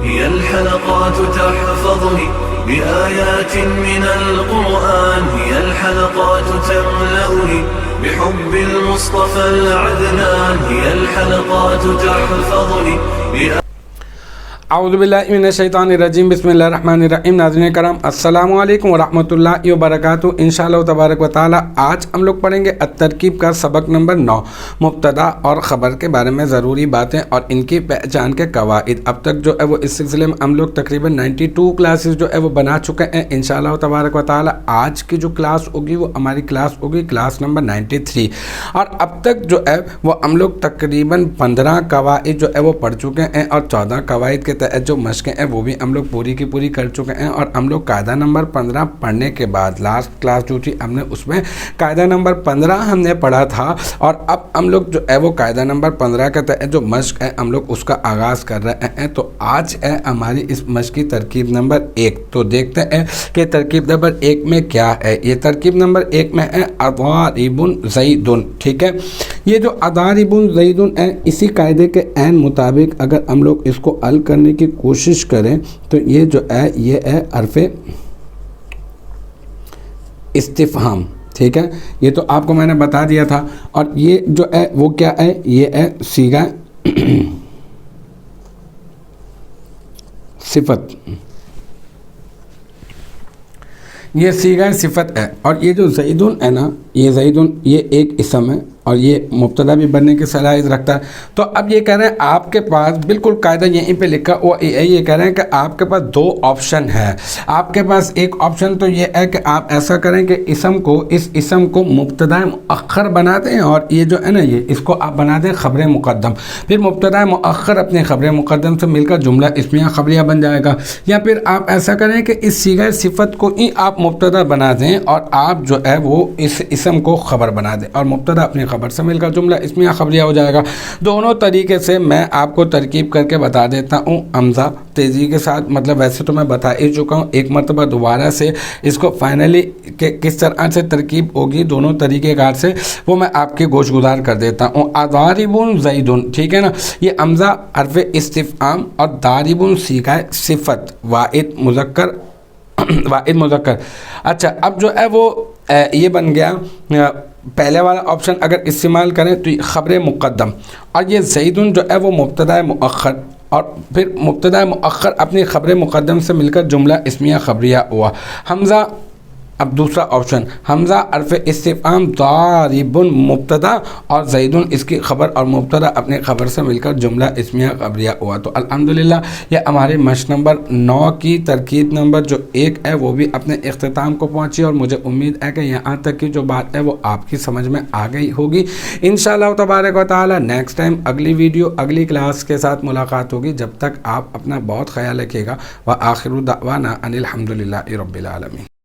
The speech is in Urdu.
هي الحلقات تحفظني بآيات من القرآن، هي الحلقات تملأني بحب المصطفى العدنان، هي الحلقات تحفظني اعوذ باللہ من الشیطان الرجیم، بسم اللہ الرحمن الرحیم۔ ناظرین کرام السلام علیکم ورحمۃ اللہ وبرکاتہ۔ انشاءاللہ تبارک و تعالی آج ہم لوگ پڑھیں گے الترکیب کا سبق نمبر 9، مبتدا اور خبر کے بارے میں ضروری باتیں اور ان کی پہچان کے قواعد۔ اب تک جو ہے وہ اس سلسلے میں ہم لوگ تقریباً 92 کلاسز جو ہے وہ بنا چکے ہیں۔ انشاءاللہ تبارک و تعالی آج کی جو کلاس ہوگی وہ ہماری کلاس ہوگی کلاس نمبر 93، اور اب تک جو ہے وہ ہم لوگ تقریباً 15 قواعد جو ہے وہ پڑھ چکے ہیں، اور 14 قواعد کے تحت جو مشقیں ہیں وہ بھی ہم لوگ پوری کی پوری کر چکے ہیں۔ اور ہم لوگ قاعدہ نمبر 15 پڑھنے کے بعد لاسٹ کلاس جو تھی ہم نے اس میں قاعدہ نمبر 15 ہم نے پڑھا تھا، اور اب ہم لوگ جو ہے وہ قاعدہ نمبر 15 کے تحت جو مشق ہے ہم لوگ اس کا آغاز کر رہے ہیں۔ تو آج ہے ہماری اس مشق کی ترکیب نمبر 1۔ تو دیکھتے ہیں کہ ترکیب نمبر 1 میں کیا ہے۔ یہ ترکیب نمبر 1 میں ہے اضارب زید، ٹھیک ہے۔ یہ جو اضارب زید ہے اسی قاعدے کے عین مطابق اگر ہم لوگ اس کو حل کرنے کی کوشش کریں تو یہ جو ہے یہ ہے حرف استفہام، ٹھیک ہے۔ یہ تو آپ کو میں نے بتا دیا تھا، اور یہ جو ہے وہ کیا ہے، یہ ہے صیغہ صفت، یہ صیغہ صفت ہے۔ اور یہ جو زیدن ہے نا، یہ زیدن یہ ایک اسم ہے اور یہ مبتدا بھی بننے کی صلاحیت رکھتا ہے۔ تو اب یہ کہہ رہے ہیں آپ کے پاس بالکل قاعدہ یہیں پہ لکھا وہ یہ کہہ رہے ہیں کہ آپ کے پاس 2 آپشن ہے۔ آپ کے پاس ایک آپشن تو یہ ہے کہ آپ ایسا کریں کہ اس اسم کو مبتدا مؤخر بنا دیں، اور یہ جو ہے نا یہ اس کو آپ بنا دیں خبر مقدم، پھر مبتدا مؤخر اپنے خبر مقدم سے مل کر جملہ اسمیہ خبریہ بن جائے گا۔ یا پھر آپ ایسا کریں کہ اس صیغہ صفت کو ہی آپ مبتدا بنا دیں اور آپ جو ہے وہ اس اسم کو خبر بنا دیں، اور مبتدا اپنی خبر سے مل کر جملہ اسمیہ خبریہ ہو جائے گا۔ دونوں طریقے سے میں آپ کو ترکیب کر کے بتا دیتا ہوں حمزہ تیزی کے ساتھ، مطلب ویسے تو میں بتا ہی چکا ہوں، ایک مرتبہ دوبارہ سے اس کو فائنلی کہ کس طرح سے ترکیب ہوگی دونوں طریقے کار سے وہ میں آپ کے گوش گزار کر دیتا ہوں۔ اضارب زید، ٹھیک ہے نا، یہ حمزہ حرف استفہام اور ضارب صیغہ صفت واحد مذکر۔ اچھا اب جو ہے وہ یہ بن گیا پہلے والا آپشن اگر استعمال کریں تو یہ خبر مقدم، اور یہ زیدن جو ہے وہ مبتدا مؤخر، اور پھر مبتدا مؤخر اپنی خبر مقدم سے مل کر جملہ اسمیہ خبریہ ہوا۔ حمزہ اب دوسرا آپشن حمزہ حرف استفہام ضارب مبتدا اور زیدن اس کی خبر، اور مبتدا اپنے خبر سے مل کر جملہ اسمیہ خبریہ ہوا۔ تو الحمدللہ یہ ہمارے مشق نمبر 9 کی ترکیب نمبر جو 1 ہے وہ بھی اپنے اختتام کو پہنچی، اور مجھے امید ہے کہ یہاں تک کی جو بات ہے وہ آپ کی سمجھ میں آ گئی ہوگی۔ انشاءاللہ تبارک و تعالی نیکسٹ ٹائم اگلی ویڈیو اگلی کلاس کے ساتھ ملاقات ہوگی۔ جب تک آپ اپنا بہت خیال رکھیے گا۔ وآخر دعوانا ان الحمدللہ رب العالمین۔